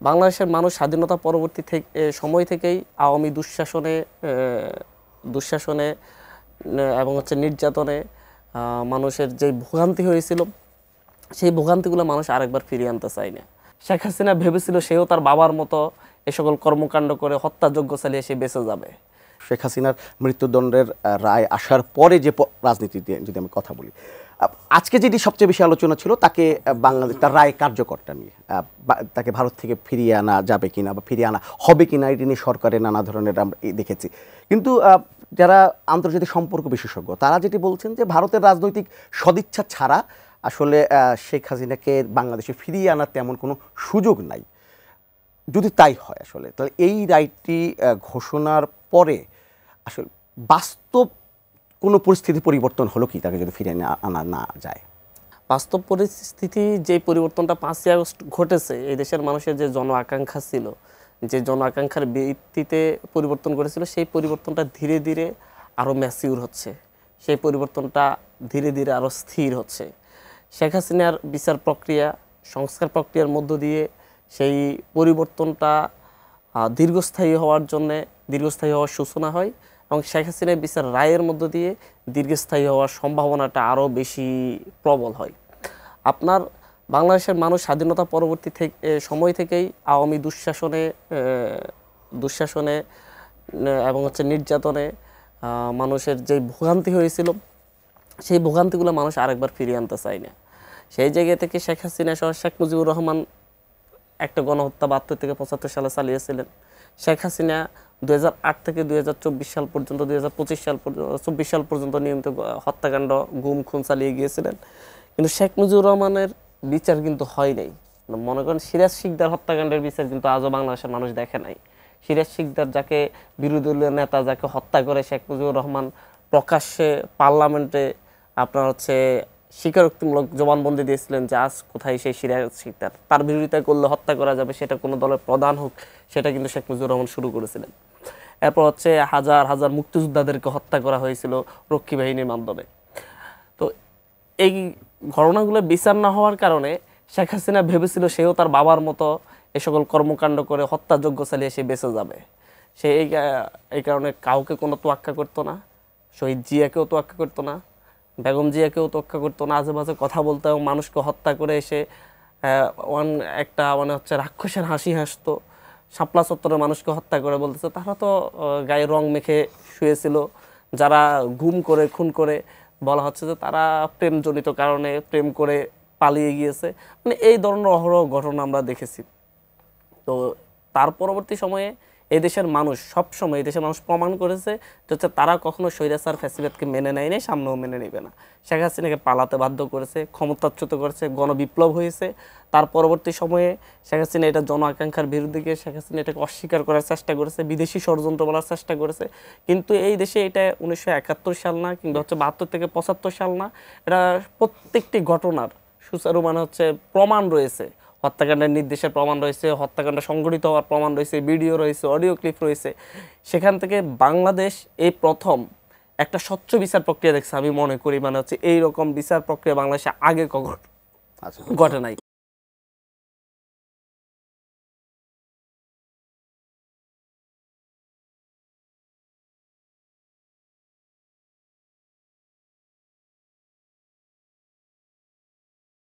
বাংলাদেশের মানুষ স্বাধীনতা পরবর্তী সময় থেকেই আওয়ামী দুঃশাসনে এবং নির্যাতনে মানুষের যে ভোগান্তি হয়েছিল সেই ভোগান্তিগুলো মানুষ আরেকবার ফিরিয়ে আনতে চায় না। শেখ হাসিনা ভেবেছিল সেও তার বাবার মতো এ সকল কর্মকাণ্ড করে হত্যাযজ্ঞ চালিয়ে সে বেঁচে যাবে। শেখ হাসিনার মৃত্যুদণ্ডের রায় আসার পরে যে রাজনীতি দিয়ে যদি আমি কথা বলি, আজকে যেটি সবচেয়ে বেশি আলোচনা ছিল তাকে বাংলাদেশ তার রায় কার্যকরটা নিয়ে, তাকে ভারত থেকে ফিরিয়ে আনা যাবে কিনা বা ফিরিয়ে আনা হবে কিনা এটি নিয়ে সরকারের নানা ধরনের আমরা দেখেছি। কিন্তু যারা আন্তর্জাতিক সম্পর্ক বিশেষজ্ঞ তারা যেটি বলছেন যে ভারতের রাজনৈতিক সদিচ্ছা ছাড়া আসলে শেখ হাসিনাকে বাংলাদেশে ফিরিয়ে আনার তেমন কোনো সুযোগ নাই। যদি তাই হয় আসলে তাহলে এই রায়টি ঘোষণার পরে আসলে বাস্তব কোনো পরিস্থিতি পরিবর্তন হলো কি তাকে যদি ফিরিয়ে আনা না যায়? বাস্তব পরিস্থিতি যে পরিবর্তনটা 5ই আগস্ট ঘটেছে, এই দেশের মানুষের যে জন আকাঙ্ক্ষা ছিল, যে জন আকাঙ্ক্ষার ভিত্তিতে পরিবর্তন করেছিল, সেই পরিবর্তনটা ধীরে ধীরে আরও ম্যাচিউর হচ্ছে, সেই পরিবর্তনটা ধীরে ধীরে আরও স্থির হচ্ছে। শেখ হাসিনার বিচার প্রক্রিয়া, সংস্কার প্রক্রিয়ার মধ্য দিয়ে সেই পরিবর্তনটা দীর্ঘস্থায়ী হওয়ার সূচনা হয় এবং শেখ হাসিনার বিচার রায়ের মধ্য দিয়ে দীর্ঘস্থায়ী হওয়ার সম্ভাবনাটা আরও বেশি প্রবল হয়। আপনার বাংলাদেশের মানুষ স্বাধীনতা পরবর্তী সময় থেকেই আওয়ামী দুঃশাসনে এবং নির্যাতনে মানুষের যে ভোগান্তি হয়েছিল সেই ভোগান্তিগুলো মানুষ আরেকবার ফিরিয়ে আনতে চায় না। সেই জায়গা থেকে শেখ হাসিনা সহ শেখ মুজিবুর রহমান একটা গণহত্যা 72 থেকে 75 সালে চালিয়েছিলেন। শেখ হাসিনা 2008 থেকে 2024 সাল পর্যন্ত 24 সাল পর্যন্ত নিয়মিত হত্যাকাণ্ড, গুম খুন চালিয়ে গিয়েছিলেন। কিন্তু শেখ মুজিবুর রহমানের বিচার কিন্তু হয় নাই। মনে করেন সিরাজ শিকদার হত্যাকাণ্ডের বিচার কিন্তু আজও বাংলাদেশের মানুষ দেখে নাই। সিরাজ শিকদার, যাকে বিরোধী দলীয় নেতা, যাকে হত্যা করে শেখ মুজিবুর রহমান প্রকাশ্যে পার্লামেন্টে স্বীকারোক্তিমূলক জবানবন্দি দিয়েছিলেন যে আজ কোথায় সেই সিরাজ শিকদার, তার বিরোধিতা করলে হত্যা করা যাবে, সেটা কোনো দলের প্রধান হোক, সেটা কিন্তু শেখ মুজিবুর রহমান শুরু করেছিলেন। এরপর হাজার হাজার মুক্তিযোদ্ধাদেরকে হত্যা করা হয়েছিল রক্ষী বাহিনীর মাধ্যমে। তো এই ঘটনাগুলো বিচার না হওয়ার কারণে শেখ হাসিনা ভেবেছিল সেও তার বাবার মতো এ সকল কর্মকাণ্ড করে হত্যাযজ্ঞ চালিয়ে সে বেঁচে যাবে। সে এই কারণে কাউকে কোনো তোয়াক্কা করতো না, শহীদ জিয়াকেও তোয়াক্কা করতো না, বেগম জিয়াকেও তোয়াক্কা করতো না, আজে বাজে কথা বলতো এবং মানুষকে হত্যা করে এসে একটা রাক্ষসের হাসি হাসতো। শাপলা চত্বরে মানুষকে হত্যা করে বলতেছে তারা তো গায়ে রং মেখে শুয়েছিল, যারা গুম করে খুন করে বলা হচ্ছে যে তারা প্রেমজনিত কারণে প্রেম করে পালিয়ে গিয়েছে। এই ধরনের অহরহ ঘটনা আমরা দেখেছি। তো তার পরবর্তী সময়ে এদেশের মানুষ প্রমাণ করেছে যে তারা কখনো স্বৈরাচার ফ্যাসিবাদকে মেনে নেয় নাই, সামনেও মেনে নেবে না। শেখ হাসিনাকে পালাতে বাধ্য করেছে, ক্ষমতাচ্যুত করেছে, গণবিপ্লব হয়েছে। তার পরবর্তী সময়ে শেখ হাসিনা এটা জন আকাঙ্ক্ষার বিরুদ্ধে গিয়ে শেখ হাসিনা এটাকে অস্বীকার করার চেষ্টা করেছে, বিদেশি ষড়যন্ত্র বলার চেষ্টা করেছে। কিন্তু এই দেশে এটা 1971 সাল না, কিংবা 72 থেকে 75 সাল না, এটা প্রত্যেকটি ঘটনার সুচারু প্রমাণ রয়েছে। হত্যাকাণ্ডের নির্দেশের প্রমাণ রয়েছে, হত্যাকাণ্ড সংঘটিত হওয়ার প্রমাণ রয়েছে, ভিডিও রয়েছে, অডিও ক্লিপ রয়েছে। সেখান থেকে বাংলাদেশ এই প্রথম একটা স্বচ্ছ বিচার প্রক্রিয়া দেখছে। আমি মনে করি এইরকম বিচার প্রক্রিয়া বাংলাদেশে আগে কখনো ঘটে নাই।